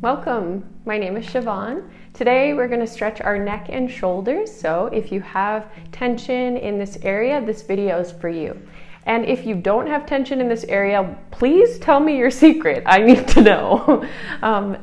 Welcome, my name is Siobhan. Today we're going to stretch our neck and shoulders, so if you have tension in this area, this video is for you. And if you don't have tension in this area, please tell me your secret. I need to know.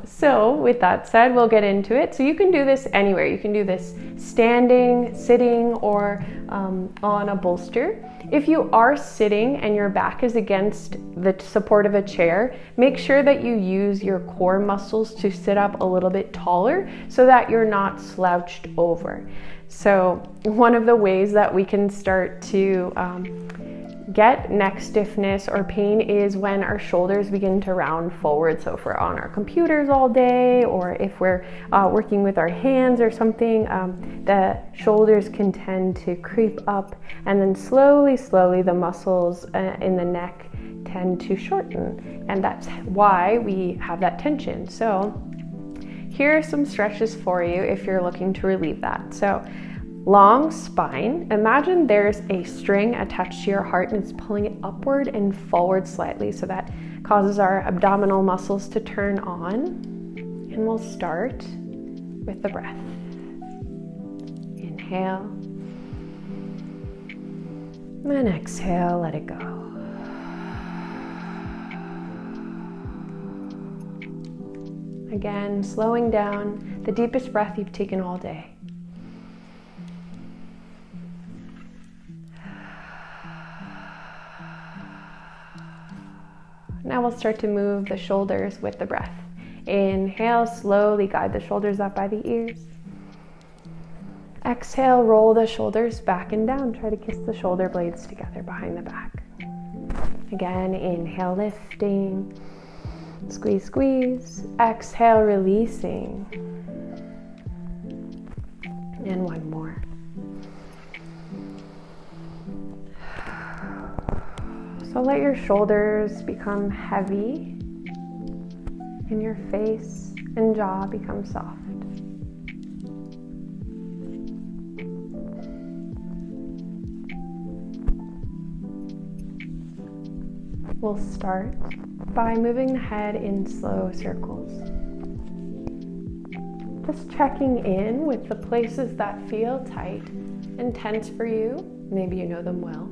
So with that said, we'll get into it. So you can do this anywhere. You can do this standing, sitting, or on a bolster. If you are sitting and your back is against the support of a chair, make sure that you use your core muscles to sit up a little bit taller so that you're not slouched over. So one of the ways that we can start to get neck stiffness or pain is when our shoulders begin to round forward. So if we're on our computers all day, or if we're working with our hands or something, the shoulders can tend to creep up, and then slowly the muscles in the neck tend to shorten, and that's why we have that tension. So here are some stretches for you if you're looking to relieve that. So long spine. Imagine there's a string attached to your heart and it's pulling it upward and forward slightly, so that causes our abdominal muscles to turn on. And we'll start with the breath. Inhale. And exhale, let it go. Again, slowing down, the deepest breath you've taken all day. Now we'll start to move the shoulders with the breath. Inhale, slowly guide the shoulders up by the ears. Exhale, roll the shoulders back and down. Try to kiss the shoulder blades together behind the back. Again, inhale, lifting. Squeeze, squeeze. Exhale, releasing. And one more. So let your shoulders become heavy and your face and jaw become soft. We'll start by moving the head in slow circles. Just checking in with the places that feel tight and tense for you. Maybe you know them well.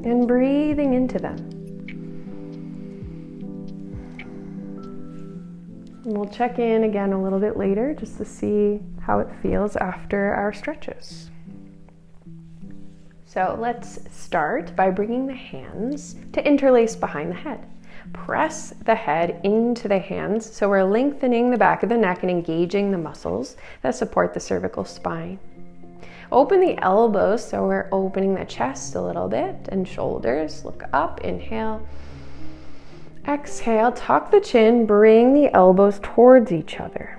And breathing into them. And we'll check in again a little bit later just to see how it feels after our stretches. So let's start by bringing the hands to interlace behind the head. Press the head into the hands so we're lengthening the back of the neck and engaging the muscles that support the cervical spine. Open the elbows so we're opening the chest a little bit, and shoulders. Look up, inhale. Exhale, tuck the chin, bring the elbows towards each other.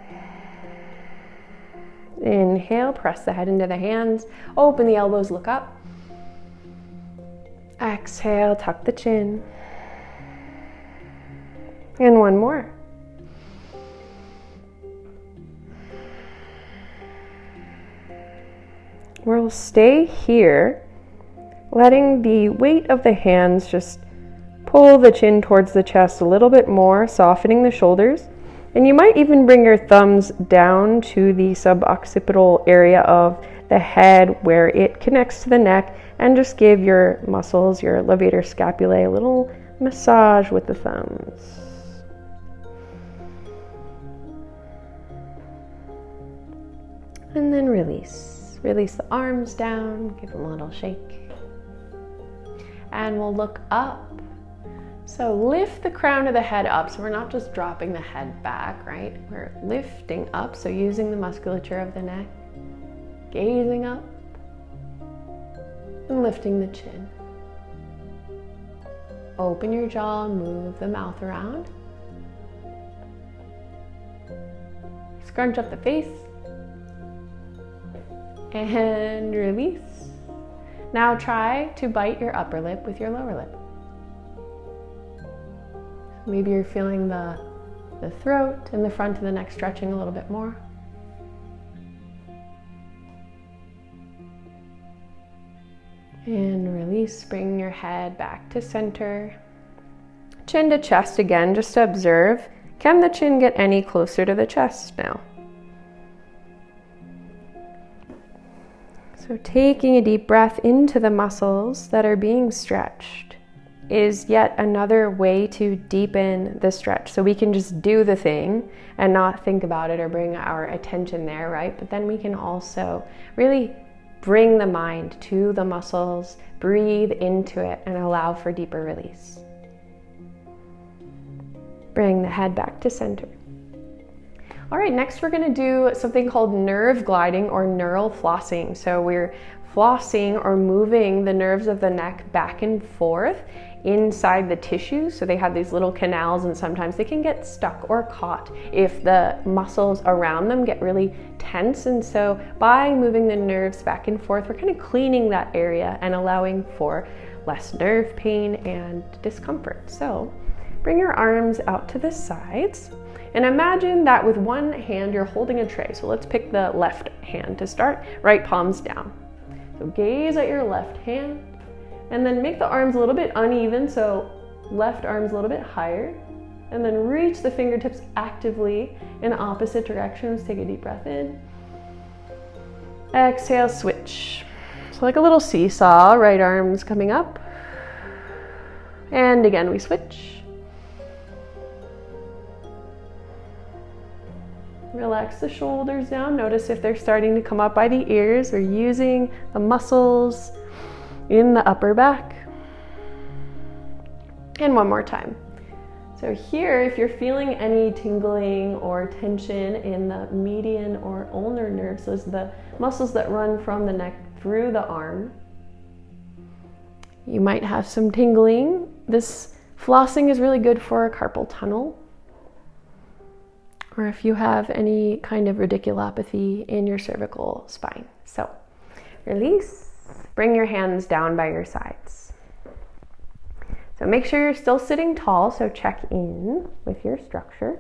Inhale, press the head into the hands, open the elbows, look up. Exhale, tuck the chin. And one more. We'll stay here, letting the weight of the hands just pull the chin towards the chest a little bit more, softening the shoulders. And you might even bring your thumbs down to the suboccipital area of the head where it connects to the neck, and just give your muscles, your levator scapulae, a little massage with the thumbs. And then release. Release the arms down, give them a little shake. And we'll look up. So lift the crown of the head up, so we're not just dropping the head back, right? We're lifting up, so using the musculature of the neck, gazing up, and lifting the chin. Open your jaw and move the mouth around. Scrunch up the face. And release. Now try to bite your upper lip with your lower lip. Maybe you're feeling the throat and the front of the neck stretching a little bit more. And release, bring your head back to center. Chin to chest again, just to observe. Can the chin get any closer to the chest now? So taking a deep breath into the muscles that are being stretched is yet another way to deepen the stretch. So we can just do the thing and not think about it or bring our attention there, right? But then we can also really bring the mind to the muscles, breathe into it, and allow for deeper release. Bring the head back to center. All right, next we're gonna do something called nerve gliding or neural flossing. So we're flossing or moving the nerves of the neck back and forth inside the tissue. So they have these little canals, and sometimes they can get stuck or caught if the muscles around them get really tense. And so by moving the nerves back and forth, we're kind of cleaning that area and allowing for less nerve pain and discomfort. So bring your arms out to the sides. And imagine that with one hand you're holding a tray. So let's pick the left hand to start, right palms down. So gaze at your left hand and then make the arms a little bit uneven. So left arm's a little bit higher, and then reach the fingertips actively in opposite directions. Take a deep breath in. Exhale, switch. So like a little seesaw, right arm's coming up. And again, we switch. Relax the shoulders down. Notice if they're starting to come up by the ears. We're using the muscles in the upper back. And one more time. So here, if you're feeling any tingling or tension in the median or ulnar nerves, those are the muscles that run from the neck through the arm, you might have some tingling. This flossing is really good for a carpal tunnel, or if you have any kind of radiculopathy in your cervical spine. So release, bring your hands down by your sides. So make sure you're still sitting tall, so check in with your structure.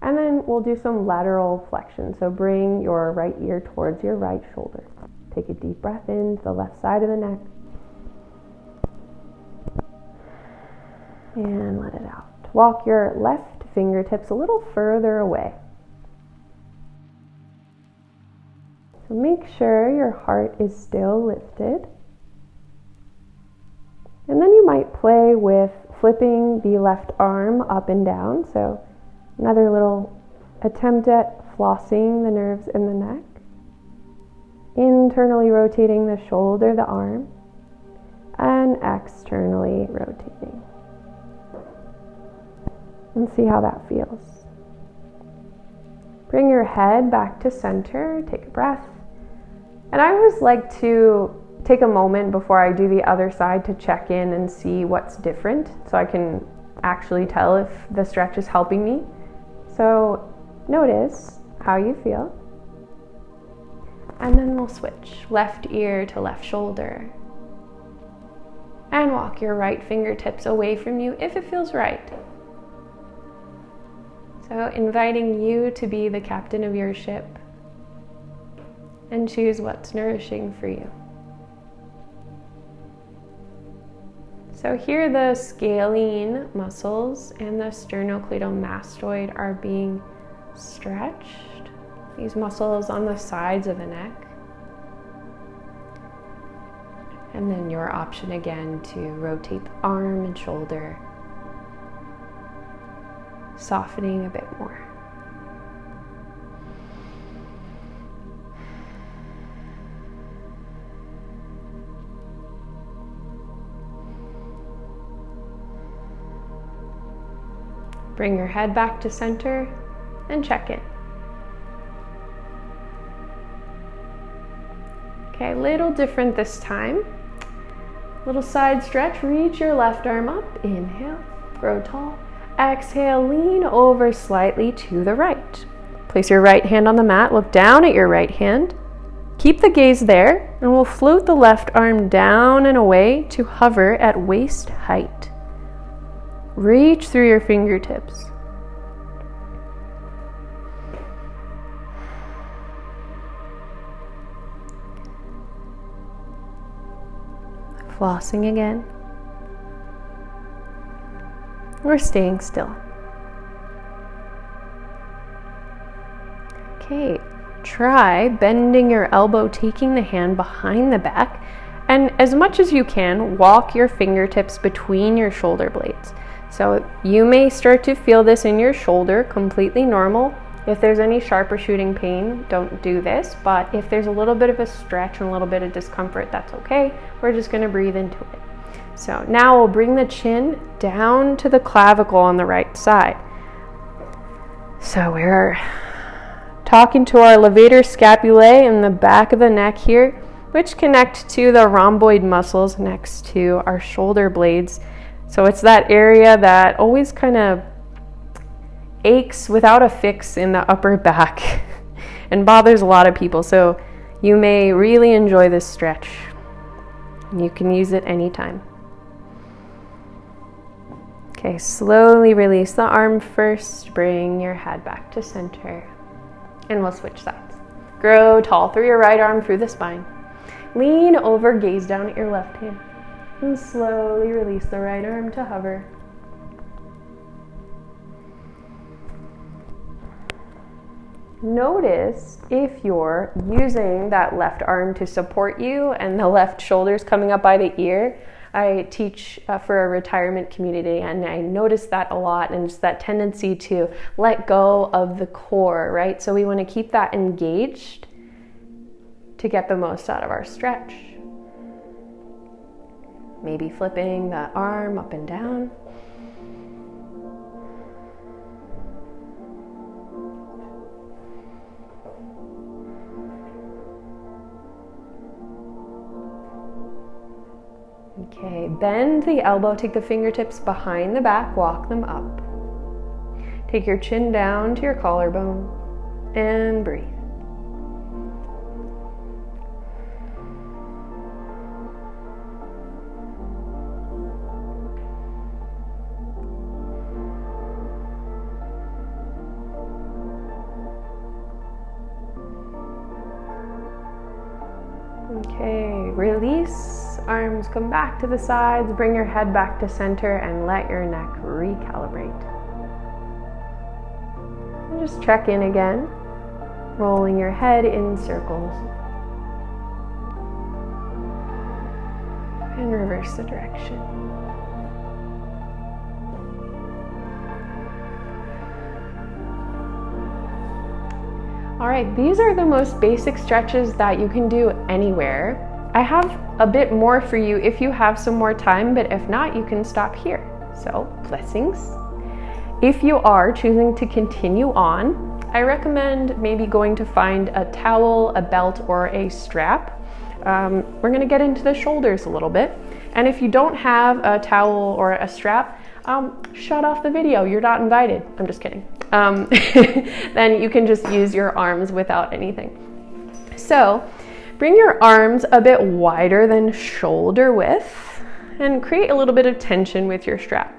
And then we'll do some lateral flexion. So bring your right ear towards your right shoulder. Take a deep breath in to the left side of the neck. And let it out. Walk your left fingertips a little further away. So make sure your heart is still lifted. And then you might play with flipping the left arm up and down. So another little attempt at flossing the nerves in the neck. Internally rotating the shoulder, the arm, and externally rotating. And see how that feels. Bring your head back to center, take a breath. And I always like to take a moment before I do the other side to check in and see what's different, so I can actually tell if the stretch is helping me. So notice how you feel. And then we'll switch left ear to left shoulder. And walk your right fingertips away from you if it feels right. So inviting you to be the captain of your ship and choose what's nourishing for you. So here the scalene muscles and the sternocleidomastoid are being stretched. These muscles on the sides of the neck. And then your option again to rotate the arm and shoulder, softening a bit more. Bring your head back to center and check in. Okay, a little different this time. Little side stretch, reach your left arm up, inhale, grow tall. Exhale, lean over slightly to the right. Place your right hand on the mat, look down at your right hand. Keep the gaze there, and we'll float the left arm down and away to hover at waist height. Reach through your fingertips. Flossing again. We're staying still. Okay, try bending your elbow, taking the hand behind the back, and as much as you can, walk your fingertips between your shoulder blades. So you may start to feel this in your shoulder, completely normal. If there's any sharp or shooting pain, don't do this, but if there's a little bit of a stretch and a little bit of discomfort, that's okay. We're just gonna breathe into it. So now we'll bring the chin down to the clavicle on the right side. So we're talking to our levator scapulae in the back of the neck here, which connect to the rhomboid muscles next to our shoulder blades. So it's that area that always kind of aches without a fix in the upper back and bothers a lot of people. So you may really enjoy this stretch. You can use it anytime. Okay, slowly release the arm first. Bring your head back to center. And we'll switch sides. Grow tall through your right arm through the spine. Lean over, gaze down at your left hand. And slowly release the right arm to hover. Notice if you're using that left arm to support you and the left shoulder's coming up by the ear. I teach for a retirement community, and I notice that a lot, and just that tendency to let go of the core, right? So we want to keep that engaged to get the most out of our stretch. Maybe flipping the arm up and down. Okay, bend the elbow, take the fingertips behind the back, walk them up. Take your chin down to your collarbone and breathe. Okay, release. Arms come back to the sides, bring your head back to center and let your neck recalibrate. And just check in again, rolling your head in circles. And reverse the direction. All right, these are the most basic stretches that you can do anywhere. I have a bit more for you if you have some more time, but if not, you can stop here. So, blessings. If you are choosing to continue on, I recommend maybe going to find a towel, a belt, or a strap. We're gonna get into the shoulders a little bit. And if you don't have a towel or a strap, shut off the video, you're not invited. I'm just kidding. Then you can just use your arms without anything. So, bring your arms a bit wider than shoulder width and create a little bit of tension with your strap.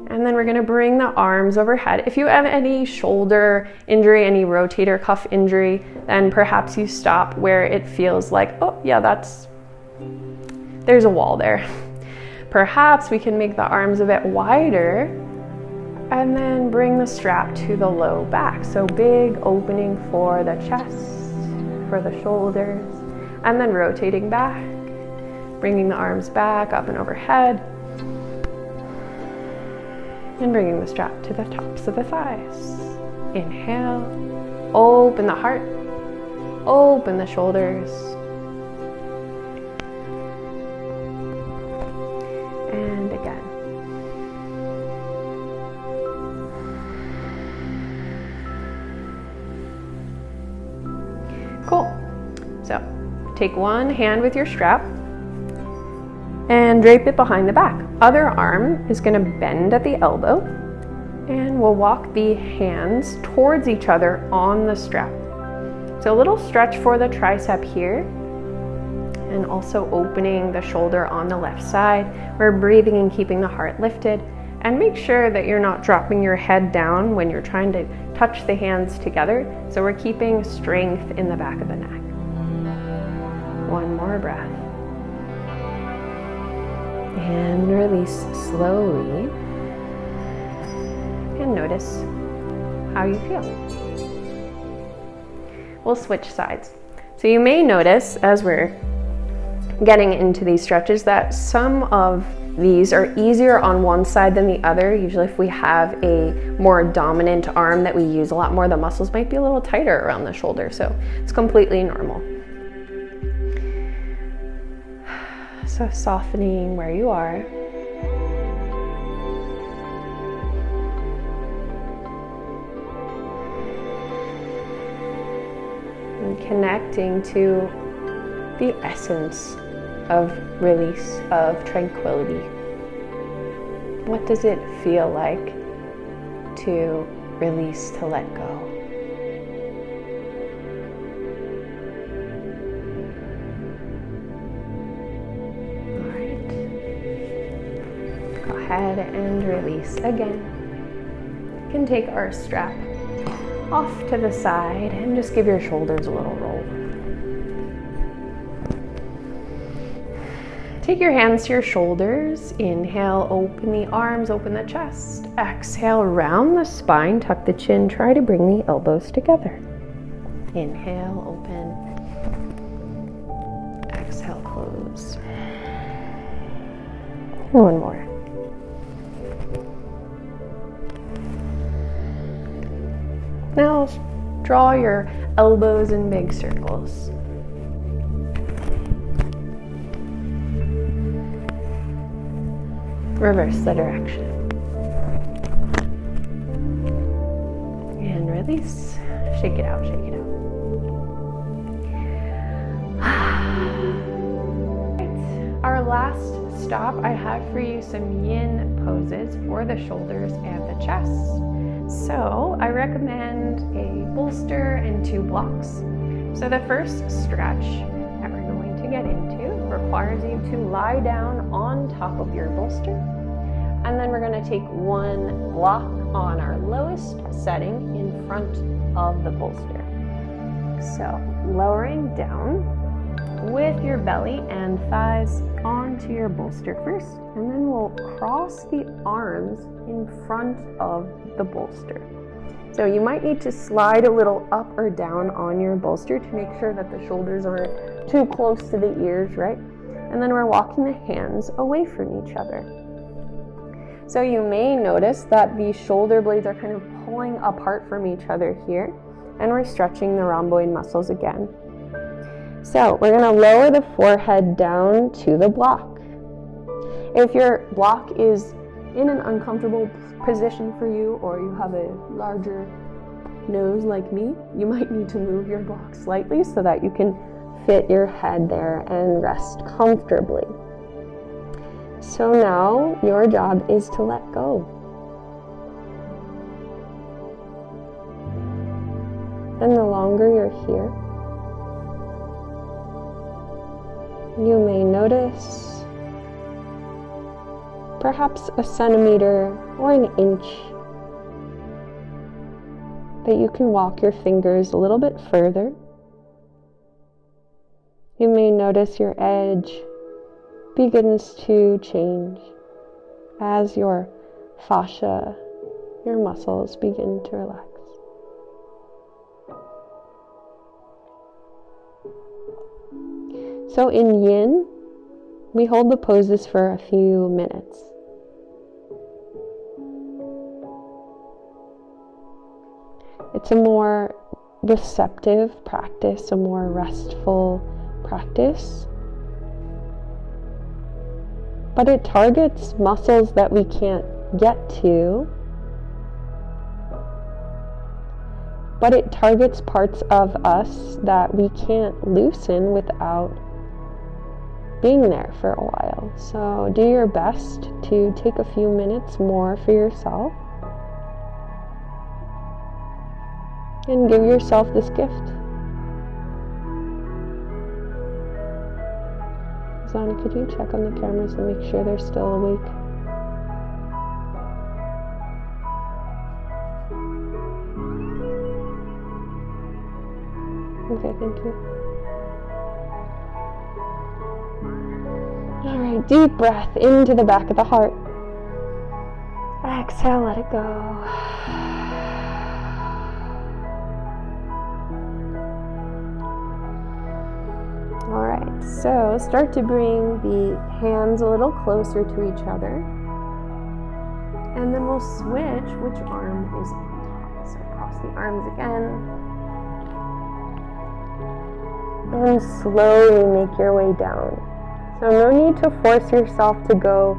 And then we're gonna bring the arms overhead. If you have any shoulder injury, any rotator cuff injury, then perhaps you stop where it feels like, oh yeah, there's a wall there. Perhaps we can make the arms a bit wider and then bring the strap to the low back. So big opening for the chest, for the shoulders, and then rotating back, bringing the arms back up and overhead, and bringing the strap to the tops of the thighs. Inhale, open the heart, open the shoulders, and again. Cool. So take one hand with your strap and drape it behind the back. Other arm is going to bend at the elbow, and we'll walk the hands towards each other on the strap. So a little stretch for the tricep here, and also opening the shoulder on the left side. We're breathing and keeping the heart lifted, and make sure that you're not dropping your head down when you're trying to touch the hands together. So we're keeping strength in the back of the neck. One more breath. And release slowly. notice how you feel. We'll switch sides. So you may notice as we're getting into these stretches that some of these are easier on one side than the other. Usually if we have a more dominant arm that we use a lot more, the muscles might be a little tighter around the shoulder, so it's completely normal. So softening where you are. And connecting to the essence of release, of tranquility. What does it feel like to release, to let go? All right. Go ahead and release again. You can take our strap off to the side and just give your shoulders a little roll. Take your hands to your shoulders. Inhale, open the arms, open the chest. Exhale, round the spine, tuck the chin. Try to bring the elbows together. Inhale, open. Exhale, close. And one more. Now, draw your elbows in big circles. Reverse the direction. And release. Shake it out, shake it out. Right. Our last stop, I have for you some yin poses for the shoulders and the chest. So I recommend a bolster and 2 blocks. So the first stretch that we're going to get into requires you to lie down on top of your bolster, and then we're going to take 1 block on our lowest setting in front of the bolster. So lowering down with your belly and thighs onto your bolster first, and then we'll cross the arms in front of the bolster. So you might need to slide a little up or down on your bolster to make sure that the shoulders aren't too close to the ears, right? And then we're walking the hands away from each other. So you may notice that the shoulder blades are kind of pulling apart from each other here, and we're stretching the rhomboid muscles again. So we're gonna lower the forehead down to the block. If your block is in an uncomfortable position for you, or you have a larger nose like me, you might need to move your block slightly so that you can fit your head there and rest comfortably. So now your job is to let go. And the longer you're here, you may notice perhaps a centimeter or an inch that you can walk your fingers a little bit further. You may notice your edge begins to change as your fascia, your muscles begin to relax. So in yin, we hold the poses for a few minutes. It's a more receptive practice, a more restful practice. But it targets muscles that we can't get to. But it targets parts of us that we can't loosen without being there for a while. So do your best to take a few minutes more for yourself and give yourself this gift. Zana, could you check on the cameras and make sure they're still awake? Okay, thank you. All right, deep breath into the back of the heart. exhale, let it go. All right, so start to bring the hands a little closer to each other. And then we'll switch which arm is on top. So cross the arms again. And slowly make your way down. So no need to force yourself to go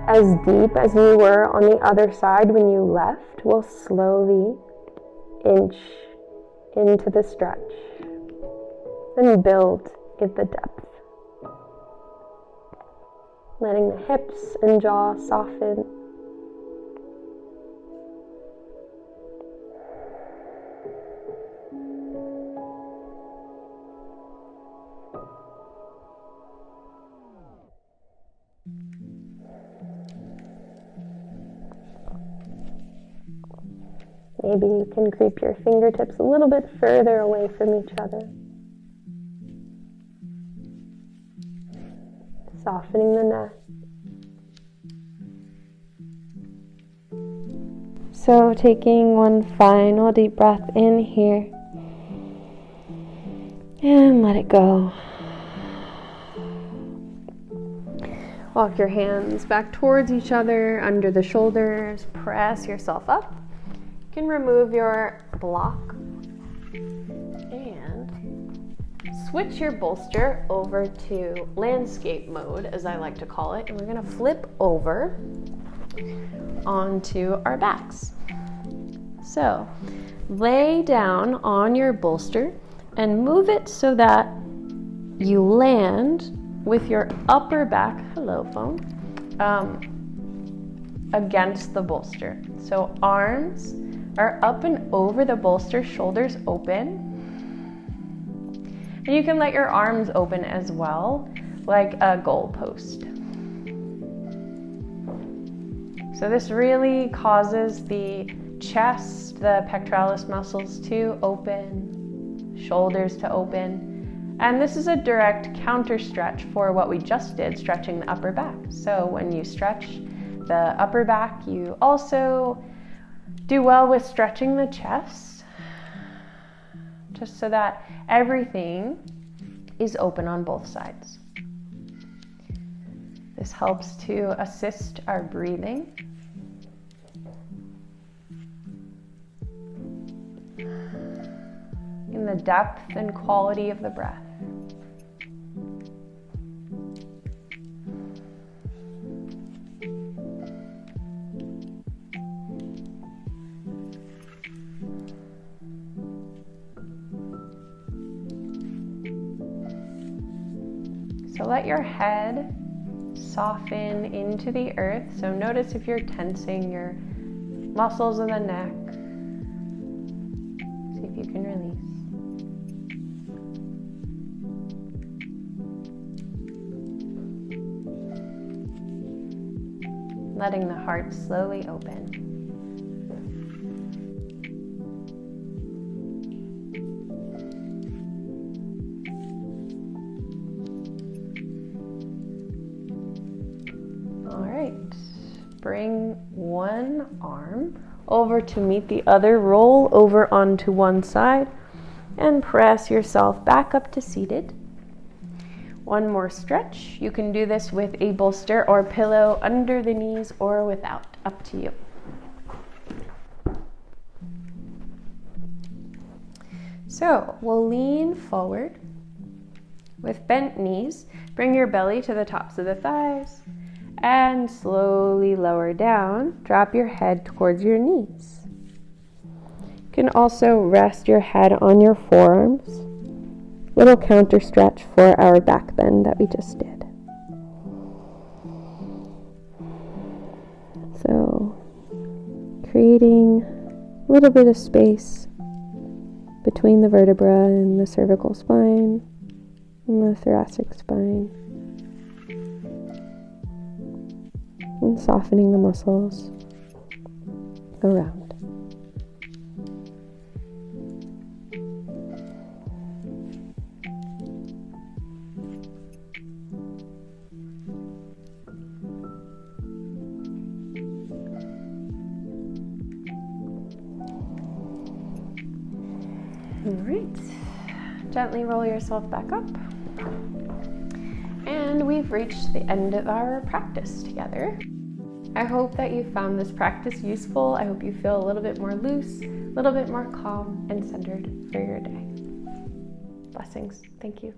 as deep as you were on the other side when you left. We'll slowly inch into the stretch and build in the depth. Letting the hips and jaw soften. Maybe you can creep your fingertips a little bit further away from each other. Softening the neck. So taking one final deep breath in here. And let it go. Walk your hands back towards each other, under the shoulders. Press yourself up. You can remove your block and switch your bolster over to landscape mode, as I like to call it, and we're going to flip over onto our backs. So lay down on your bolster and move it so that you land with your upper back, hello phone, against the bolster. So arms are up and over the bolster, shoulders open. And you can let your arms open as well, like a goalpost. So this really causes the chest, the pectoralis muscles to open, shoulders to open. And this is a direct counter stretch for what we just did, stretching the upper back. So when you stretch the upper back, you also do well with stretching the chest, just so that everything is open on both sides. This helps to assist our breathing. In the depth and quality of the breath. So let your head soften into the earth. So notice if you're tensing your muscles of the neck. See if you can release. Letting the heart slowly open. All right, bring one arm over to meet the other, roll over onto one side, and press yourself back up to seated. One more stretch. You can do this with a bolster or pillow under the knees or without, up to you. So we'll lean forward with bent knees. Bring your belly to the tops of the thighs and slowly lower down. Drop your head towards your knees. You can also rest your head on your forearms. Little counter stretch for our back bend that we just did. So, creating a little bit of space between the vertebra and the cervical spine and the thoracic spine. And softening the muscles around. All right, gently roll yourself back up. And we've reached the end of our practice together. I hope that you found this practice useful. I hope you feel a little bit more loose, a little bit more calm and centered for your day. Blessings. Thank you.